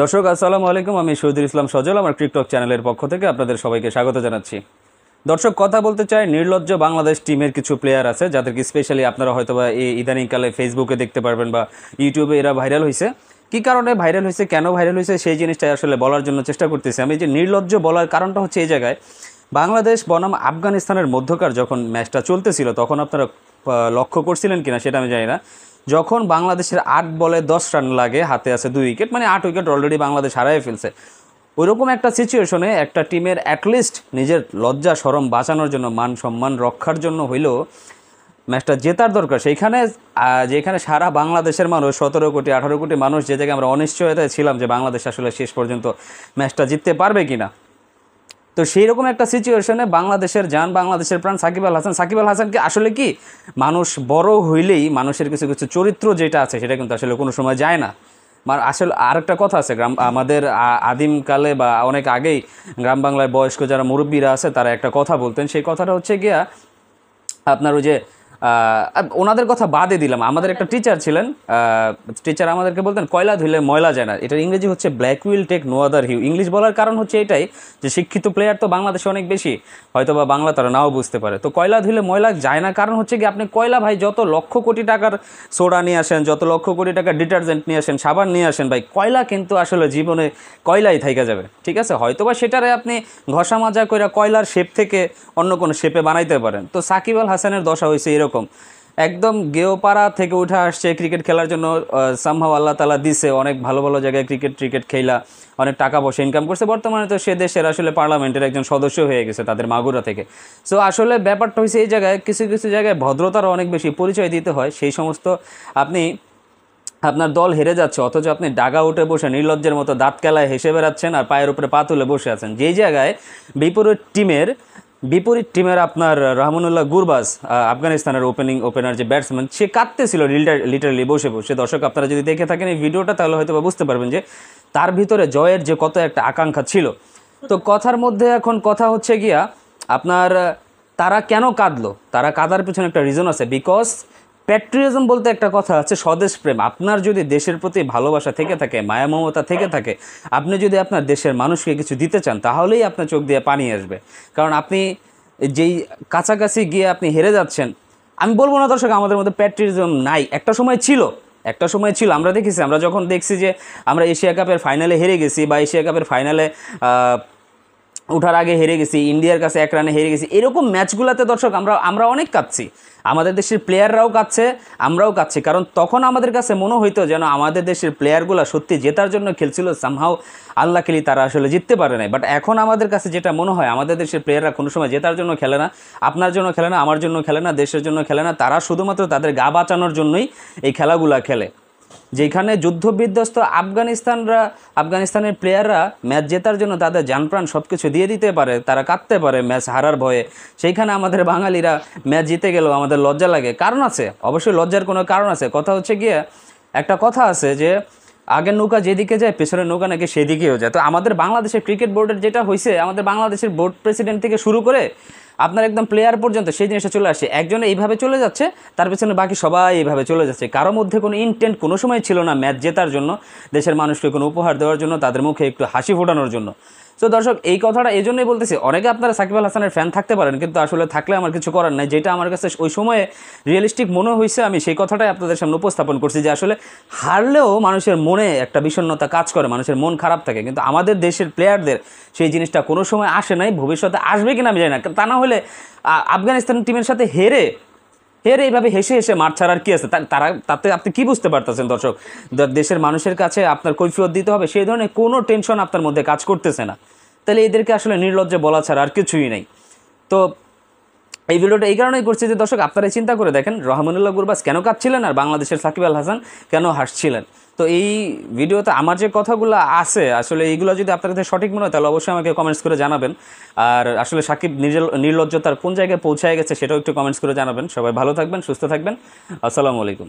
দর্শক আসসালামু আলাইকুম, আমি শহীদুল ইসলাম সজল আমার টিকটক চ্যানেলের পক্ষ থেকে আপনাদের সবাইকে স্বাগত জানাচ্ছি। দর্শক, কথা বলতে চাই নির্লজ্জ বাংলাদেশ টিমের কিছু প্লেয়ার আছে যাদেরকে স্পেশালি আপনারা হয়তো বা এই ইদানিংকালে ফেসবুকে দেখতে পারবেন বা ইউটিউবে এরা ভাইরাল হয়েছে। কী কারণে ভাইরাল হয়েছে, কেন ভাইরাল হয়েছে সেই জিনিসটাই আসলে বলার জন্য চেষ্টা করতেছি। আমি যে নির্লজ্জ বলার কারণটা হচ্ছে এই জায়গায়, বাংলাদেশ বনাম আফগানিস্তানের মধ্যকার যখন ম্যাচটা চলতেছিল তখন আপনারা লক্ষ্য করছিলেন কিনা সেটা আমি জানি না। যখন বাংলাদেশের 8 বলে 10 রান লাগে, হাতে আছে 2 উইকেট, মানে 8 উইকেট অলরেডি বাংলাদেশ হারাই ফেলছে। ওইরকম একটা সিচুয়েশনে একটা টিমের অ্যাটলিস্ট নিজের লজ্জা শরম বাঁচানোর জন্য, মান সম্মান রক্ষার জন্য হইলেও ম্যাচটা জেতার দরকার। সেইখানে যেখানে সারা বাংলাদেশের মানুষ 17 কোটি 18 কোটি মানুষ, যে জায়গায় আমরা অনিশ্চয়তায় ছিলাম যে বাংলাদেশ আসলে শেষ পর্যন্ত ম্যাচটা জিততে পারবে কিনা, তো সেই রকম একটা সিচুয়েশনে বাংলাদেশের জান, বাংলাদেশের প্রাণ সাকিব আল হাসান। সাকিব আল হাসানকে আসলে কি, মানুষ বড় হইলেই মানুষের কিছু কিছু চরিত্র যেটা আছে সেটা কিন্তু আসলে কোনো সময় যায় না। আসলে আরেকটা কথা আছে, আমাদের আদিমকালে বা অনেক আগেই গ্রাম বাংলায় বয়স্ক যারা মুরব্বীরা আছে তারা একটা কথা বলতেন। সেই কথাটা হচ্ছে গিয়া আপনার ওই যে ওনাদের কথা বাদে দিলাম, আমাদের একটা টিচার ছিলেন, টিচার আমাদেরকে বলতেন কয়লা ধুইলে ময়লা যায় না। এটার ইংরেজি হচ্ছে black will take no other hue. English বলার কারণ হচ্ছে এটাই যে শিক্ষিত প্লেয়ার তো বাংলাদেশে অনেক বেশি, হয়তো বা বাংলা তারা নাও বুঝতে পারে। তো কয়লা ধুইলে ময়লা যায় না কারণ হচ্ছে কি, আপনি কয়লা ভাই যত লক্ষ কোটি টাকার সোডা নিয়ে আসেন, যত লক্ষ কোটি টাকার ডিটারজেন্ট নিয়ে আসেন, সাবান নিয়ে আসেন, ভাই কয়লা কিন্তু আসলে জীবনে কয়লাই থাইকা যাবে। ঠিক আছে, হয়তো বা সেটারে আপনি ঘষা মাজা করে কয়লার শেপ থেকে অন্য কোনো শেপে বানাইতে পারেন। তো সাকিব আল হাসানের দশা হয়েছে এরকম, একদম গেওপাড়া থেকে উঠে আসছে ক্রিকেট খেলার জন্য, সামহাও আল্লাহ তালা দিছে, অনেক ভালো ভালো জায়গায় ক্রিকেট খেলা, অনেক টাকা পয়সা ইনকাম করছে। বর্তমানে তো সে দেশের আসলে পার্লামেন্টের একজন সদস্য হয়ে গেছে তাদের মাগুরা থেকে। সো আসলে ব্যাপারটা হয়েছে এই জায়গায় কিছু কিছু জায়গায় ভদ্রতার অনেক বেশি পরিচয় দিতে হয়। সেই সমস্ত আপনার দল হেরে যাচ্ছে অথচ আপনি ডাগা উঠে বসে নির্লজ্জের মতো দাঁত কেলায় হেসে বেড়াচ্ছেন আর পায়ের উপরে পা তুলে বসে আছেন। যেই জায়গায় বিপরীত টিমের আপনার রহমানুল্লাহ গুরবাজ, আফগানিস্তানের ওপেনার যে ব্যাটসম্যান, সে কাঁদতেছিল লিটারালি বসে বসে। দর্শক, আপনারা যদি দেখে থাকেন এই ভিডিওটা তাহলে হয়তো বুঝতে পারবেন যে তার ভিতরে জয়ের যে কত একটা আকাঙ্ক্ষা ছিল। তো কথার মধ্যে এখন কথা হচ্ছে গিয়া আপনার, তারা কেন কাঁদলো, তারা কাঁদার পিছনে একটা রিজন আছে। বিকজ প্যাট্রিয়টিজম বলতে একটা কথা আছে, স্বদেশ প্রেম। আপনার যদি দেশের প্রতি ভালোবাসা থেকে থাকে, মায়া মমতা থেকে থাকে, আপনি যদি আপনার দেশের মানুষকে কিছু দিতে চান, তাহলেই আপনার চোখ দিয়ে পানি আসবে। কারণ আপনি যেই কাছাকাছি গিয়ে আপনি হেরে যাচ্ছেন, আমি বলবো না দর্শক আমাদের মধ্যে প্যাট্রিয়টিজম নাই, একটা সময় ছিল। আমরা দেখেছি, আমরা যখন দেখছি যে আমরা এশিয়া কাপের ফাইনালে হেরে গেছি বা এশিয়া কাপের ফাইনালে ওঠার আগে হেরে গেছি, ইন্ডিয়ার কাছে 1 রানে হেরে গেছি, এরকম ম্যাচগুলোতে দর্শক আমরা অনেক কাঁদছি। আমাদের দেশের প্লেয়াররাও কাঁদছে, আমরাও কাঁদছি। কারণ তখন আমাদের কাছে মনে হইতো যেন আমাদের দেশের প্লেয়ারগুলো সত্যি জেতার জন্য খেলছিল, সামহাও আল্লাহ খেলি তারা আসলে জিততে পারে নাই। বাট এখন আমাদের কাছে যেটা মনে হয়, আমাদের দেশের প্লেয়াররা কোনো সময় জেতার জন্য খেলে না, আপনার জন্য খেলে না, আমার জন্য খেলে না, দেশের জন্য খেলে না। তারা শুধুমাত্র তাদের গা বাঁচানোর জন্যই এই খেলাগুলা খেলে। যেখানে যুদ্ধবিধ্বস্ত আফগানিস্তানের প্লেয়াররা ম্যাচ জেতার জন্য তাদের জানপ্রাণ সব কিছু দিয়ে দিতে পারে, তারা কাঁদতে পারে ম্যাচ হারার ভয়ে, সেইখানে আমাদের বাঙালিরা ম্যাচ জিতে গেলেও আমাদের লজ্জা লাগে। কারণ আছে, অবশ্যই লজ্জার কোনো কারণ আছে। কথা হচ্ছে গিয়ে, একটা কথা আছে যে আগের নৌকা যেদিকে যায় পেছনের নৌকা নাকি সেদিকেও যায়। তো আমাদের বাংলাদেশের ক্রিকেট বোর্ডের যেটা হয়েছে, আমাদের বাংলাদেশের বোর্ড প্রেসিডেন্ট থেকে শুরু করে আপনার একদম প্লেয়ার পর্যন্ত সেই জিনিসটা চলে আসছে। একজন এইভাবে চলে যাচ্ছে, তার পেছনে বাকি সবাই এইভাবে চলে যাচ্ছে। কারোর মধ্যে কোনো ইন্টেন্ট কোনো সময় ছিল না ম্যাচ জেতার জন্য, দেশের মানুষকে কোনো উপহার দেওয়ার জন্য, তাদের মুখে একটু হাসি ফোটানোর জন্য। তো দর্শক, এই কথাটা এই জন্যই বলতেছি, অনেকে আপনারা সাকিব আল হাসানের ফ্যান থাকতে পারেন, কিন্তু আসলে থাকলে আমার কিছু করার নাই। যেটা আমার কাছে ওই সময়ে রিয়েলিস্টিক মনে হয়েছে, আমি সেই কথাটাই আপনাদের সামনে উপস্থাপন করছি যে আসলে হারলেও মানুষের মনে একটা বিষণ্ণতা কাজ করে, মানুষের মন খারাপ থাকে। কিন্তু আমাদের দেশের প্লেয়ারদের সেই জিনিসটা কোনো সময় আসে নাই, ভবিষ্যতে আসবে কিনা আমি জানি না। তা না হলে আফগানিস্তান টিমের সাথে হেরে এইভাবে হেসে হেসে মাঠ ছাড়ার কি আছে, তাতে আপনি কি বুঝতে পারতেছেন দর্শক? দেশের মানুষের কাছে আপনার কৈফিয়ত দিতে হবে, সেই ধরনের কোনো টেনশন আপনার মধ্যে কাজ করতেছে না। তাহলে এদেরকে আসলে নির্লজ্জে বলা ছাড়া আর কিছুই নেই। তো এই ভিডিওটা এই কারণেই করছি যে দর্শক, আপনারা চিন্তা করে দেখেন রহমানুল্লাহ গুরবাজ কেন কাঁদছিলেন আর বাংলাদেশের সাকিব আল হাসান কেন হাসছিলেন। তো এই ভিডিওতে আমার যে কথাগুলো আছে, আসলে এইগুলো যদি আপনার কাছে সঠিক মনে হয় তাহলে অবশ্যই আমাকে কমেন্টস করে জানাবেন। আর আসলে সাকিব নির্লজ্জতার কোন জায়গায় পৌঁছায় গেছে সেটাও একটু কমেন্টস করে জানাবেন। সবাই ভালো থাকবেন, সুস্থ থাকবেন। আসসালামু আলাইকুম।